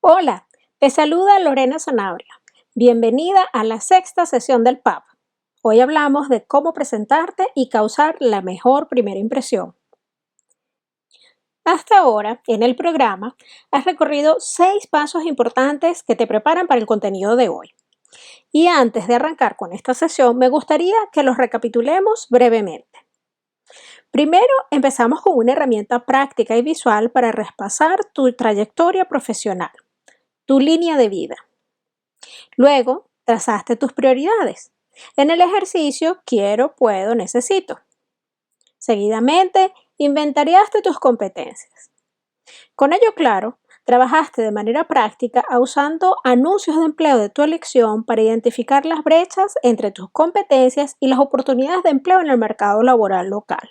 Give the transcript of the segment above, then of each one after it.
Hola, te saluda Lorena Sanabria. Bienvenida a la sexta sesión del PAP. Hoy hablamos de cómo presentarte y causar la mejor primera impresión. Hasta ahora, en el programa, has recorrido 6 pasos importantes que te preparan para el contenido de hoy. Y antes de arrancar con esta sesión, me gustaría que los recapitulemos brevemente. Primero, empezamos con una herramienta práctica y visual para repasar tu trayectoria profesional, tu línea de vida. Luego, trazaste tus prioridades. En el ejercicio quiero, puedo, necesito. Seguidamente, inventariaste tus competencias. Con ello claro, trabajaste de manera práctica usando anuncios de empleo de tu elección para identificar las brechas entre tus competencias y las oportunidades de empleo en el mercado laboral local.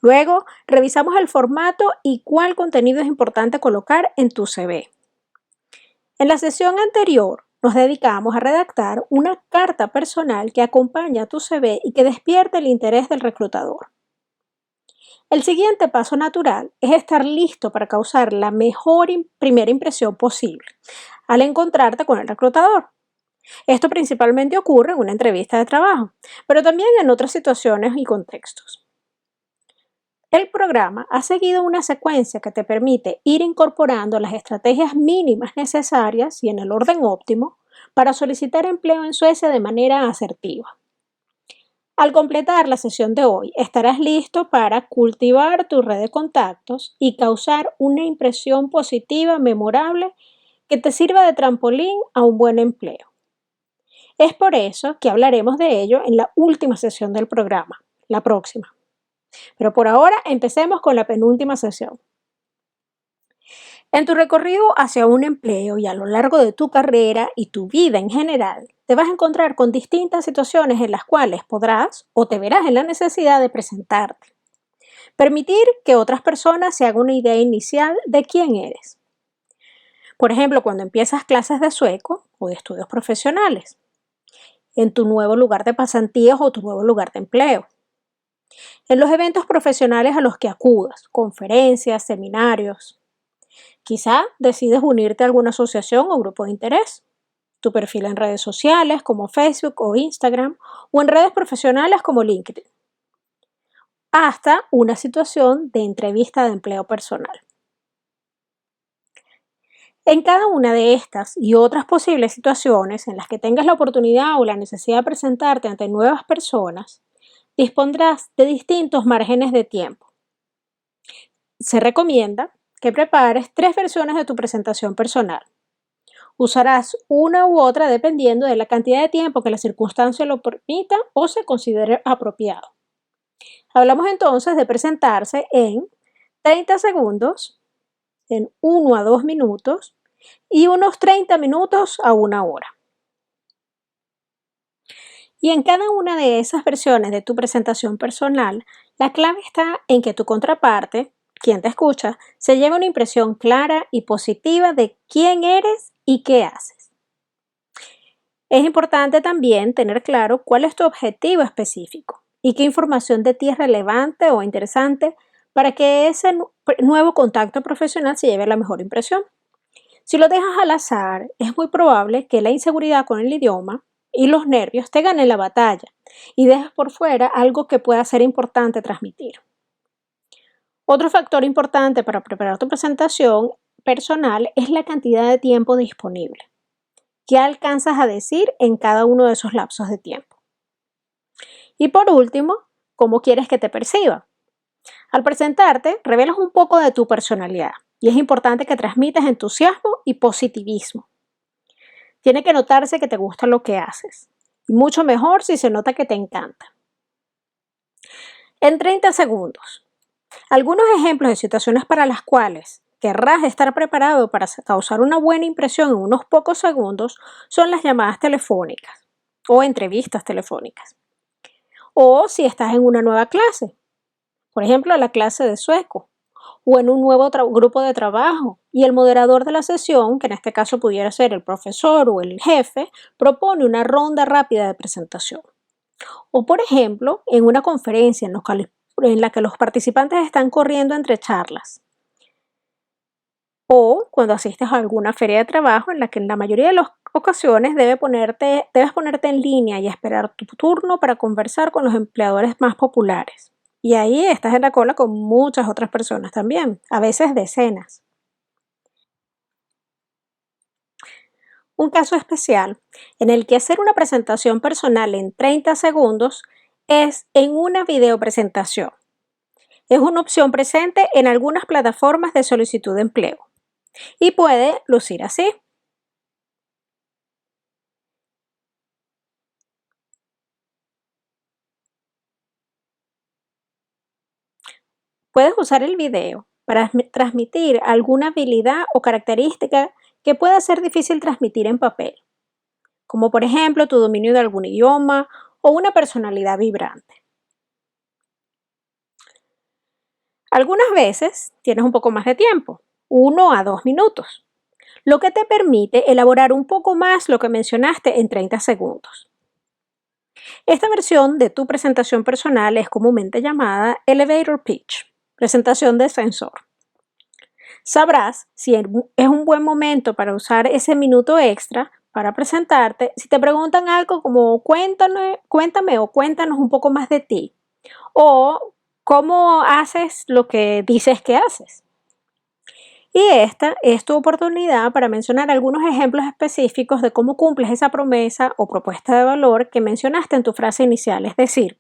Luego, revisamos el formato y cuál contenido es importante colocar en tu CV. En la sesión anterior, nos dedicamos a redactar una carta personal que acompaña a tu CV y que despierte el interés del reclutador. El siguiente paso natural es estar listo para causar la mejor primera impresión posible al encontrarte con el reclutador. Esto principalmente ocurre en una entrevista de trabajo, pero también en otras situaciones y contextos. El programa ha seguido una secuencia que te permite ir incorporando las estrategias mínimas necesarias y en el orden óptimo para solicitar empleo en Suecia de manera asertiva. Al completar la sesión de hoy, estarás listo para cultivar tu red de contactos y causar una impresión positiva, memorable, que te sirva de trampolín a un buen empleo. Es por eso que hablaremos de ello en la última sesión del programa, la próxima. Pero por ahora empecemos con la penúltima sesión. En tu recorrido hacia un empleo y a lo largo de tu carrera y tu vida en general, te vas a encontrar con distintas situaciones en las cuales podrás o te verás en la necesidad de presentarte. Permitir que otras personas se hagan una idea inicial de quién eres. Por ejemplo, cuando empiezas clases de sueco o de estudios profesionales, en tu nuevo lugar de pasantías o tu nuevo lugar de empleo, en los eventos profesionales a los que acudas, conferencias, seminarios. Quizá decides unirte a alguna asociación o grupo de interés. Tu perfil en redes sociales como Facebook o Instagram o en redes profesionales como LinkedIn. Hasta una situación de entrevista de empleo personal. En cada una de estas y otras posibles situaciones en las que tengas la oportunidad o la necesidad de presentarte ante nuevas personas, dispondrás de distintos márgenes de tiempo. Se recomienda que prepares 3 versiones de tu presentación personal. Usarás una u otra dependiendo de la cantidad de tiempo que la circunstancia lo permita o se considere apropiado. Hablamos entonces de presentarse en 30 segundos, en 1 a 2 minutos y unos 30 minutos a 1 hora. Y en cada una de esas versiones de tu presentación personal, la clave está en que tu contraparte, quien te escucha, se lleve una impresión clara y positiva de quién eres y qué haces. Es importante también tener claro cuál es tu objetivo específico y qué información de ti es relevante o interesante para que ese nuevo contacto profesional se lleve la mejor impresión. Si lo dejas al azar, es muy probable que la inseguridad con el idioma y los nervios te ganen la batalla y dejes por fuera algo que pueda ser importante transmitir. Otro factor importante para preparar tu presentación personal es la cantidad de tiempo disponible. ¿Qué alcanzas a decir en cada uno de esos lapsos de tiempo? Y por último, ¿cómo quieres que te perciban? Al presentarte, revelas un poco de tu personalidad y es importante que transmitas entusiasmo y positivismo. Tiene que notarse que te gusta lo que haces y mucho mejor si se nota que te encanta. En 30 segundos, algunos ejemplos de situaciones para las cuales querrás estar preparado para causar una buena impresión en unos pocos segundos son las llamadas telefónicas o entrevistas telefónicas. O si estás en una nueva clase, por ejemplo, la clase de sueco, o en un nuevo grupo de trabajo y el moderador de la sesión, que en este caso pudiera ser el profesor o el jefe, propone una ronda rápida de presentación. O por ejemplo, en una conferencia en la que los participantes están corriendo entre charlas. O cuando asistes a alguna feria de trabajo en la que en la mayoría de las ocasiones debes ponerte en línea y esperar tu turno para conversar con los empleadores más populares. Y ahí estás en la cola con muchas otras personas también, a veces decenas. Un caso especial en el que hacer una presentación personal en 30 segundos es en una videopresentación. Es una opción presente en algunas plataformas de solicitud de empleo y puede lucir así. Puedes usar el video para transmitir alguna habilidad o característica que pueda ser difícil transmitir en papel, como por ejemplo tu dominio de algún idioma o una personalidad vibrante. Algunas veces tienes un poco más de tiempo, 1 a 2 minutos, lo que te permite elaborar un poco más lo que mencionaste en 30 segundos. Esta versión de tu presentación personal es comúnmente llamada elevator pitch, presentación de ascensor. Sabrás si es un buen momento para usar ese minuto extra para presentarte si te preguntan algo como cuéntame o cuéntanos un poco más de ti o cómo haces lo que dices que haces. Y esta es tu oportunidad para mencionar algunos ejemplos específicos de cómo cumples esa promesa o propuesta de valor que mencionaste en tu frase inicial, es decir,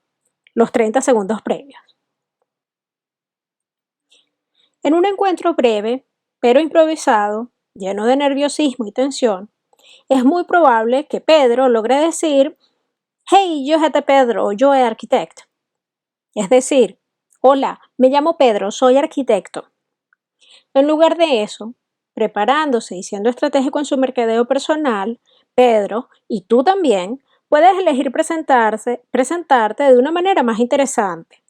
los 30 segundos previos. En un encuentro breve, pero improvisado, lleno de nerviosismo y tensión, es muy probable que Pedro logre decir: "Hey, yo soy Pedro, yo soy arquitecto". Es decir, "Hola, me llamo Pedro, soy arquitecto". En lugar de eso, preparándose y siendo estratégico en su mercadeo personal, Pedro, y tú también, puedes elegir presentarte de una manera más interesante.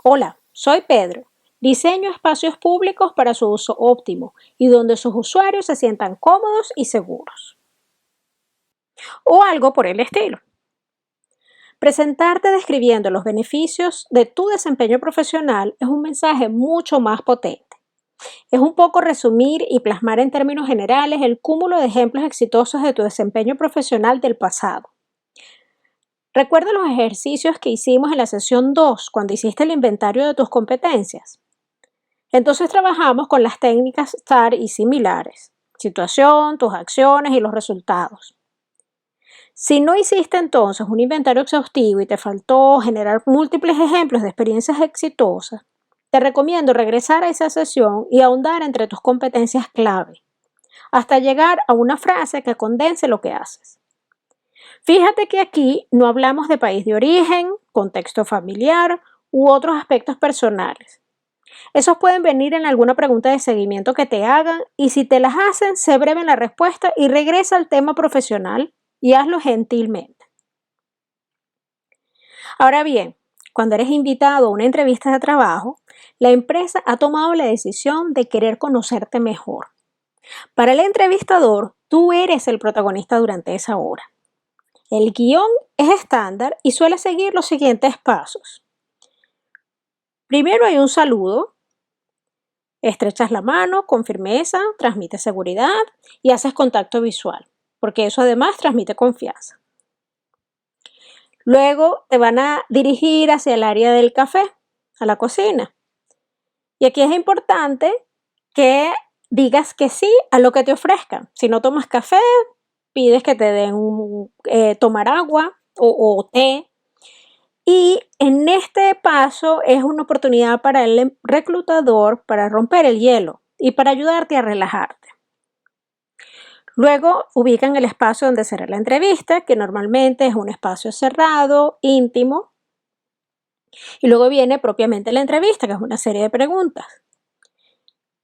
Hola, soy Pedro. Diseño espacios públicos para su uso óptimo y donde sus usuarios se sientan cómodos y seguros. O algo por el estilo. Presentarte describiendo los beneficios de tu desempeño profesional es un mensaje mucho más potente. Es un poco resumir y plasmar en términos generales el cúmulo de ejemplos exitosos de tu desempeño profesional del pasado. Recuerda los ejercicios que hicimos en la sesión 2 cuando hiciste el inventario de tus competencias. Entonces trabajamos con las técnicas STAR y similares: situación, tus acciones y los resultados. Si no hiciste entonces un inventario exhaustivo y te faltó generar múltiples ejemplos de experiencias exitosas, te recomiendo regresar a esa sesión y ahondar entre tus competencias clave, hasta llegar a una frase que condense lo que haces. Fíjate que aquí no hablamos de país de origen, contexto familiar u otros aspectos personales. Esos pueden venir en alguna pregunta de seguimiento que te hagan y si te las hacen, sé breve en la respuesta y regresa al tema profesional y hazlo gentilmente. Ahora bien, cuando eres invitado a una entrevista de trabajo, la empresa ha tomado la decisión de querer conocerte mejor. Para el entrevistador, tú eres el protagonista durante esa hora. El guión es estándar y suele seguir los siguientes pasos. Primero hay un saludo. Estrechas la mano con firmeza, transmite seguridad y haces contacto visual, porque eso además transmite confianza. Luego te van a dirigir hacia el área del café, a la cocina. Y aquí es importante que digas que sí a lo que te ofrezcan. Si no tomas café, pides que te den tomar agua o té. Y en este paso es una oportunidad para el reclutador para romper el hielo y para ayudarte a relajarte. Luego ubican el espacio donde será la entrevista, que normalmente es un espacio cerrado, íntimo. Y luego viene propiamente la entrevista, que es una serie de preguntas.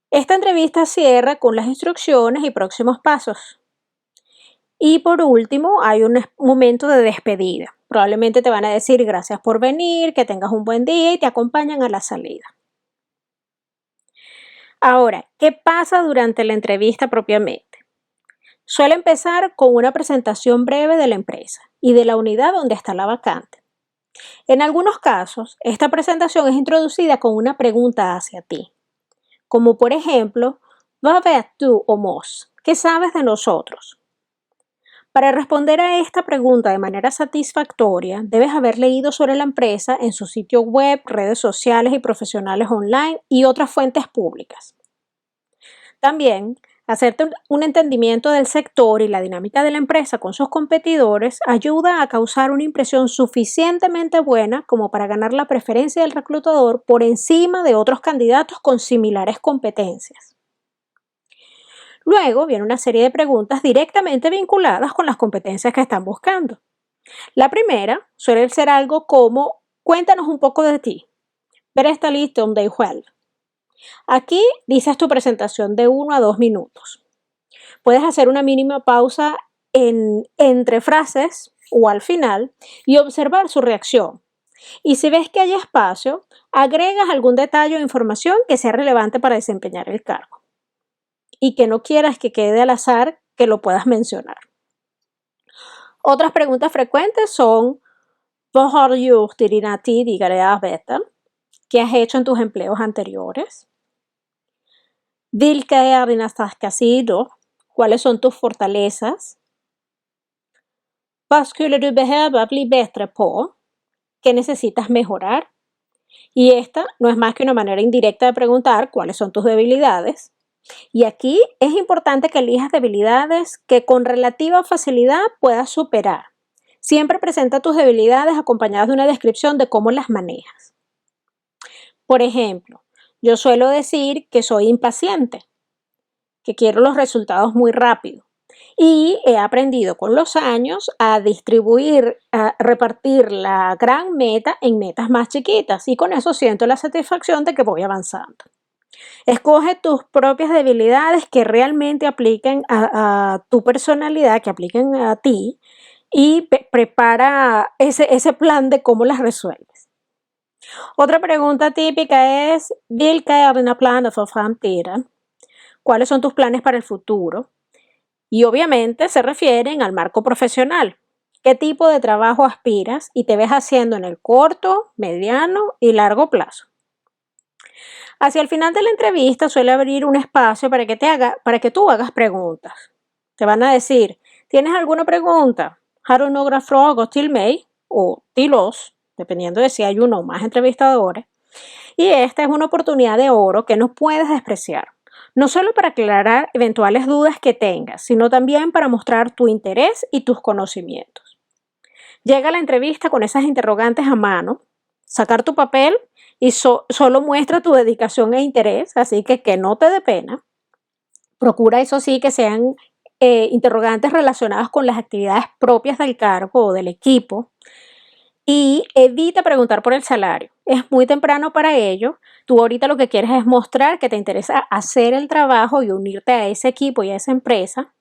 Esta entrevista cierra con las instrucciones y próximos pasos. Y por último, hay un momento de despedida. Probablemente te van a decir gracias por venir, que tengas un buen día y te acompañan a la salida. Ahora, ¿qué pasa durante la entrevista propiamente? Suele empezar con una presentación breve de la empresa y de la unidad donde está la vacante. En algunos casos, esta presentación es introducida con una pregunta hacia ti, como por ejemplo, Vad vet du om oss? ¿Qué sabes de nosotros? Para responder a esta pregunta de manera satisfactoria, debes haber leído sobre la empresa en su sitio web, redes sociales y profesionales online y otras fuentes públicas. También, hacerte un entendimiento del sector y la dinámica de la empresa con sus competidores ayuda a causar una impresión suficientemente buena como para ganar la preferencia del reclutador por encima de otros candidatos con similares competencias. Luego viene una serie de preguntas directamente vinculadas con las competencias que están buscando. La primera suele ser algo como: cuéntanos un poco de ti. Berätta lite om dig själv. Aquí dices tu presentación de 1 a 2 minutos. Puedes hacer una mínima pausa entre frases o al final y observar su reacción. Y si ves que hay espacio, agregas algún detalle o información que sea relevante para desempeñar el cargo y que no quieras que quede al azar que lo puedas mencionar. Otras preguntas frecuentes son: Vad har du gjort i dina tidigare arbeten? ¿Qué has hecho en tus empleos anteriores? Vilka är dina starka sidor? ¿Cuáles son tus fortalezas? Vad skulle du behöva bli bättre på? ¿Qué necesitas mejorar? Y esta no es más que una manera indirecta de preguntar cuáles son tus debilidades. Y aquí es importante que elijas debilidades que con relativa facilidad puedas superar. Siempre presenta tus debilidades acompañadas de una descripción de cómo las manejas. Por ejemplo, yo suelo decir que soy impaciente, que quiero los resultados muy rápido. Y he aprendido con los años a repartir la gran meta en metas más chiquitas y con eso siento la satisfacción de que voy avanzando. Escoge tus propias debilidades que realmente apliquen a tu personalidad, que apliquen a ti y prepara ese plan de cómo las resuelves. Otra pregunta típica es: Vilka är dina planer för framtiden? ¿Cuáles son tus planes para el futuro? Y obviamente se refieren al marco profesional. ¿Qué tipo de trabajo aspiras y te ves haciendo en el corto, mediano y largo plazo? Hacia el final de la entrevista suele abrir un espacio para que tú hagas preguntas. Te van a decir: ¿tienes alguna pregunta? Har du några frågor till mig? O till oss, dependiendo de si hay uno o más entrevistadores. Y esta es una oportunidad de oro que no puedes despreciar. No solo para aclarar eventuales dudas que tengas, sino también para mostrar tu interés y tus conocimientos. Llega a la entrevista con esas interrogantes a mano, sacar tu papel y solo muestra tu dedicación e interés, así que no te dé pena. Procura, eso sí, que sean interrogantes relacionadas con las actividades propias del cargo o del equipo. Y evita preguntar por el salario. Es muy temprano para ello. Tú ahorita lo que quieres es mostrar que te interesa hacer el trabajo y unirte a ese equipo y a esa empresa.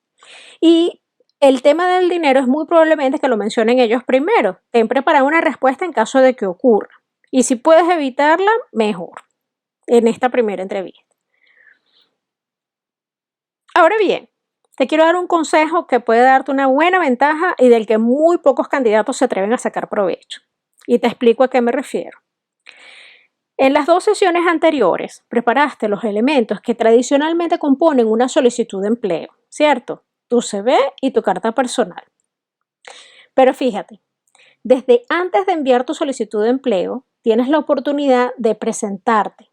Y el tema del dinero es muy probablemente que lo mencionen ellos primero. Ten preparada una respuesta en caso de que ocurra. Y si puedes evitarla, mejor en esta primera entrevista. Ahora bien, te quiero dar un consejo que puede darte una buena ventaja y del que muy pocos candidatos se atreven a sacar provecho. Y te explico a qué me refiero. En las 2 sesiones anteriores, preparaste los elementos que tradicionalmente componen una solicitud de empleo, ¿cierto? Tu CV y tu carta personal. Pero fíjate, desde antes de enviar tu solicitud de empleo, tienes la oportunidad de presentarte,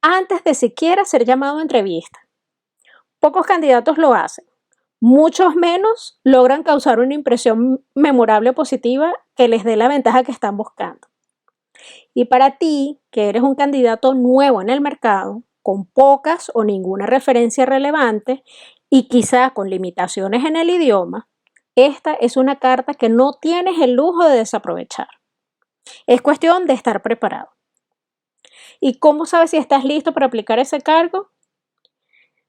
antes de siquiera ser llamado a entrevista. Pocos candidatos lo hacen. Muchos menos logran causar una impresión memorable positiva que les dé la ventaja que están buscando. Y para ti, que eres un candidato nuevo en el mercado, con pocas o ninguna referencia relevante y quizá con limitaciones en el idioma, esta es una carta que no tienes el lujo de desaprovechar. Es cuestión de estar preparado. ¿Y cómo sabes si estás listo para aplicar ese cargo?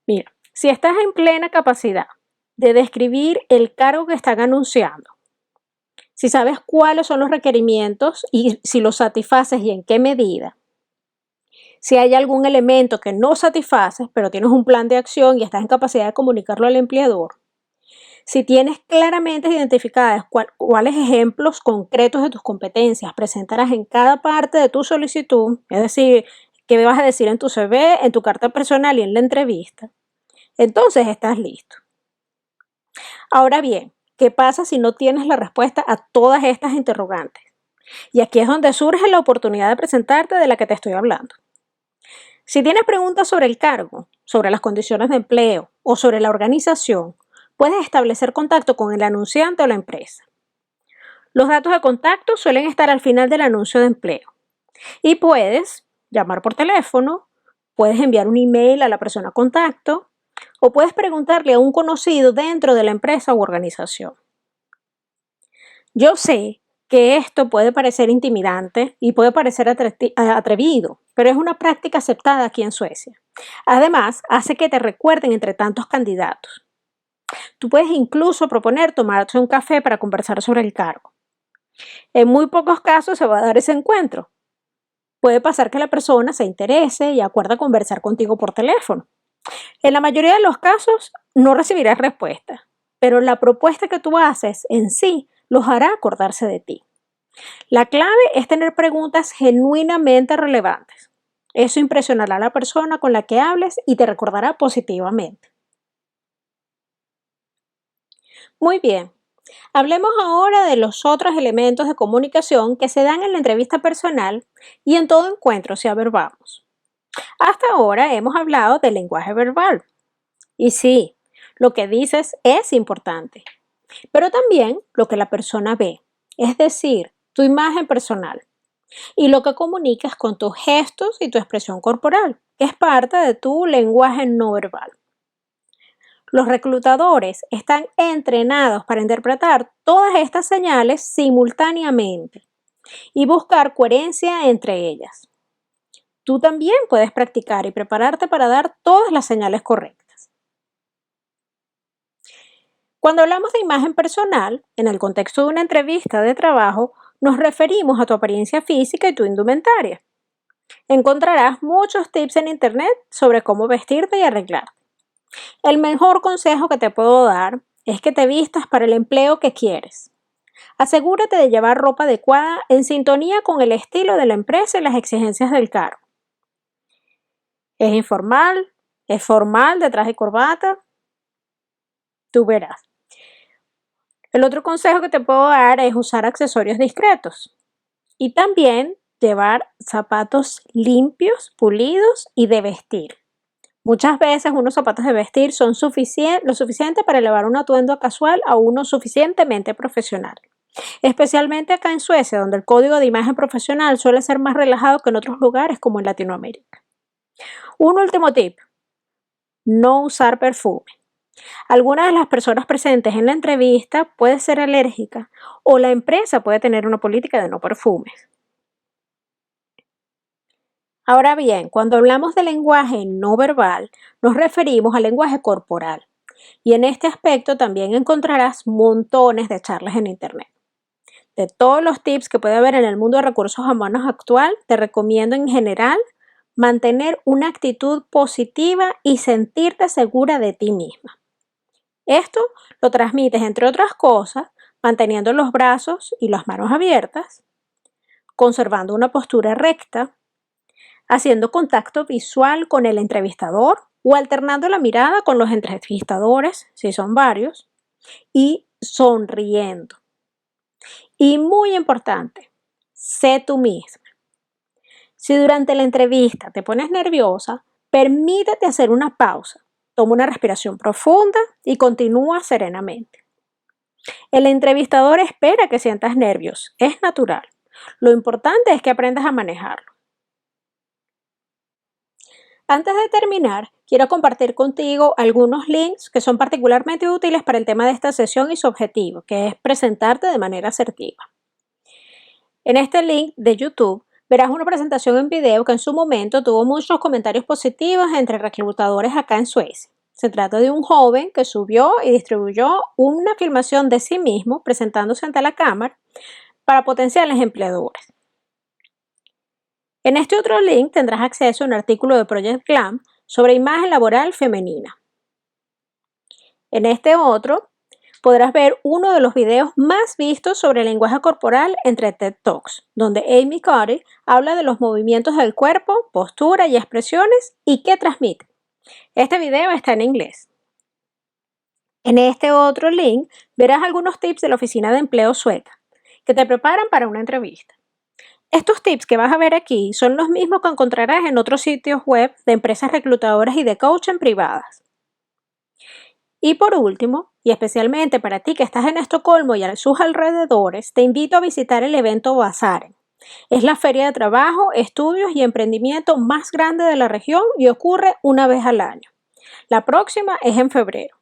Mira, si estás en plena capacidad de describir el cargo que están anunciando, si sabes cuáles son los requerimientos y si los satisfaces y en qué medida, si hay algún elemento que no satisfaces, pero tienes un plan de acción y estás en capacidad de comunicarlo al empleador, si tienes claramente identificadas cuáles ejemplos concretos de tus competencias presentarás en cada parte de tu solicitud, es decir, qué vas a decir en tu CV, en tu carta personal y en la entrevista, entonces estás listo. Ahora bien, ¿qué pasa si no tienes la respuesta a todas estas interrogantes? Y aquí es donde surge la oportunidad de presentarte de la que te estoy hablando. Si tienes preguntas sobre el cargo, sobre las condiciones de empleo o sobre la organización, puedes establecer contacto con el anunciante o la empresa. Los datos de contacto suelen estar al final del anuncio de empleo y puedes llamar por teléfono, puedes enviar un email a la persona contacto o puedes preguntarle a un conocido dentro de la empresa u organización. Yo sé que esto puede parecer intimidante y puede parecer atrevido, pero es una práctica aceptada aquí en Suecia. Además, hace que te recuerden entre tantos candidatos. Tú puedes incluso proponer tomarse un café para conversar sobre el cargo. En muy pocos casos se va a dar ese encuentro. Puede pasar que la persona se interese y acuerda conversar contigo por teléfono. En la mayoría de los casos no recibirás respuesta, pero la propuesta que tú haces en sí los hará acordarse de ti. La clave es tener preguntas genuinamente relevantes. Eso impresionará a la persona con la que hables y te recordará positivamente. Muy bien, hablemos ahora de los otros elementos de comunicación que se dan en la entrevista personal y en todo encuentro si a ver vamos. Hasta ahora hemos hablado del lenguaje verbal. Y sí, lo que dices es importante, pero también lo que la persona ve, es decir, tu imagen personal y lo que comunicas con tus gestos y tu expresión corporal, que es parte de tu lenguaje no verbal. Los reclutadores están entrenados para interpretar todas estas señales simultáneamente y buscar coherencia entre ellas. Tú también puedes practicar y prepararte para dar todas las señales correctas. Cuando hablamos de imagen personal, en el contexto de una entrevista de trabajo, nos referimos a tu apariencia física y tu indumentaria. Encontrarás muchos tips en internet sobre cómo vestirte y arreglarte. El mejor consejo que te puedo dar es que te vistas para el empleo que quieres. Asegúrate de llevar ropa adecuada en sintonía con el estilo de la empresa y las exigencias del cargo. ¿Es informal? ¿Es formal de traje y corbata? Tú verás. El otro consejo que te puedo dar es usar accesorios discretos y también llevar zapatos limpios, pulidos y de vestir. Muchas veces unos zapatos de vestir son lo suficiente para elevar un atuendo casual a uno suficientemente profesional. Especialmente acá en Suecia, donde el código de imagen profesional suele ser más relajado que en otros lugares como en Latinoamérica. Un último tip: no usar perfume. Algunas de las personas presentes en la entrevista puede ser alérgica o la empresa puede tener una política de no perfumes. Ahora bien, cuando hablamos de lenguaje no verbal, nos referimos al lenguaje corporal. Y en este aspecto también encontrarás montones de charlas en internet. De todos los tips que puede haber en el mundo de recursos humanos actual, te recomiendo en general mantener una actitud positiva y sentirte segura de ti misma. Esto lo transmites, entre otras cosas, manteniendo los brazos y las manos abiertas, conservando una postura recta, haciendo contacto visual con el entrevistador o alternando la mirada con los entrevistadores, si son varios, y sonriendo. Y muy importante, sé tú misma. Si durante la entrevista te pones nerviosa, permítete hacer una pausa, toma una respiración profunda y continúa serenamente. El entrevistador espera que sientas nervios, es natural. Lo importante es que aprendas a manejarlo. Antes de terminar, quiero compartir contigo algunos links que son particularmente útiles para el tema de esta sesión y su objetivo, que es presentarte de manera asertiva. En este link de YouTube verás una presentación en video que en su momento tuvo muchos comentarios positivos entre reclutadores acá en Suecia. Se trata de un joven que subió y distribuyó una filmación de sí mismo presentándose ante la cámara para potenciales empleadores. En este otro link tendrás acceso a un artículo de Project Glam sobre imagen laboral femenina. En este otro podrás ver uno de los videos más vistos sobre el lenguaje corporal entre TED Talks, donde Amy Cuddy habla de los movimientos del cuerpo, postura y expresiones y qué transmiten. Este video está en inglés. En este otro link verás algunos tips de la oficina de empleo sueca que te preparan para una entrevista. Estos tips que vas a ver aquí son los mismos que encontrarás en otros sitios web de empresas reclutadoras y de coaching privadas. Y por último, y especialmente para ti que estás en Estocolmo y a sus alrededores, te invito a visitar el evento Basaren. Es la feria de trabajo, estudios y emprendimiento más grande de la región y ocurre una vez al año. La próxima es en febrero.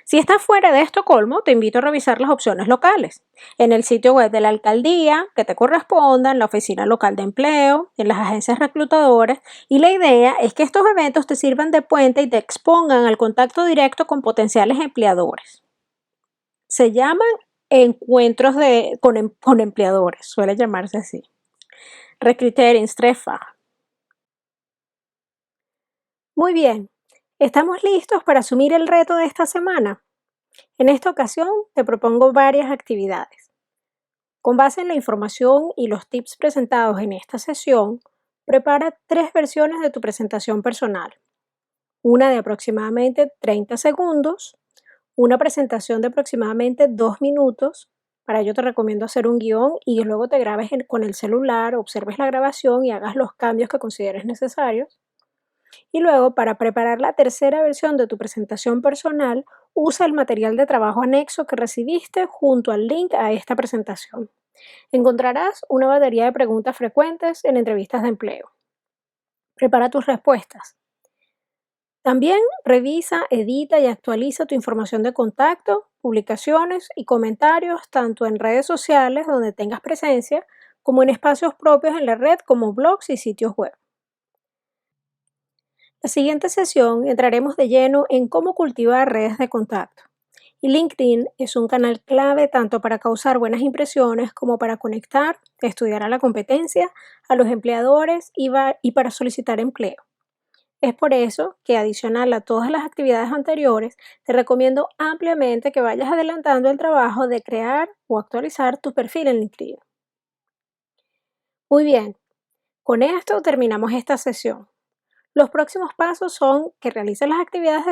Si estás fuera de Estocolmo, te invito a revisar las opciones locales. En el sitio web de la alcaldía, que te corresponda, en la oficina local de empleo, en las agencias reclutadoras, y la idea es que estos eventos te sirvan de puente y te expongan al contacto directo con potenciales empleadores. Se llaman encuentros con empleadores, suele llamarse así. Rekryteringsträffar. Muy bien, ¿estamos listos para asumir el reto de esta semana? En esta ocasión te propongo varias actividades. Con base en la información y los tips presentados en esta sesión, prepara 3 versiones de tu presentación personal. Una de aproximadamente 30 segundos, una presentación de aproximadamente 2 minutos. Para ello te recomiendo hacer un guión y luego te grabes con el celular, observes la grabación y hagas los cambios que consideres necesarios. Y luego, para preparar la tercera versión de tu presentación personal, usa el material de trabajo anexo que recibiste junto al link a esta presentación. Encontrarás una batería de preguntas frecuentes en entrevistas de empleo. Prepara tus respuestas. También revisa, edita y actualiza tu información de contacto, publicaciones y comentarios tanto en redes sociales donde tengas presencia como en espacios propios en la red como blogs y sitios web. La siguiente sesión entraremos de lleno en cómo cultivar redes de contacto. Y LinkedIn es un canal clave tanto para causar buenas impresiones como para conectar, estudiar a la competencia, a los empleadores y para solicitar empleo. Es por eso que, adicional a todas las actividades anteriores, te recomiendo ampliamente que vayas adelantando el trabajo de crear o actualizar tu perfil en LinkedIn. Muy bien, con esto terminamos esta sesión. Los próximos pasos son que realices las actividades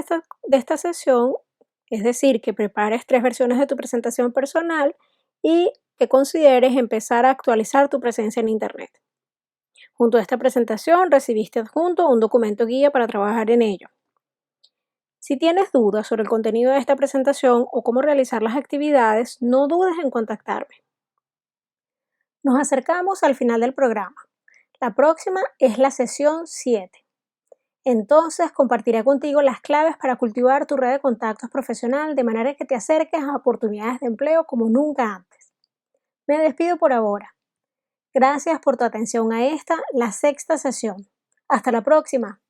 de esta sesión, es decir, que prepares 3 versiones de tu presentación personal y que consideres empezar a actualizar tu presencia en Internet. Junto a esta presentación recibiste adjunto un documento guía para trabajar en ello. Si tienes dudas sobre el contenido de esta presentación o cómo realizar las actividades, no dudes en contactarme. Nos acercamos al final del programa. La próxima es la sesión 7. Entonces compartiré contigo las claves para cultivar tu red de contactos profesional de manera que te acerques a oportunidades de empleo como nunca antes. Me despido por ahora. Gracias por tu atención a esta, la 6ª sesión. Hasta la próxima.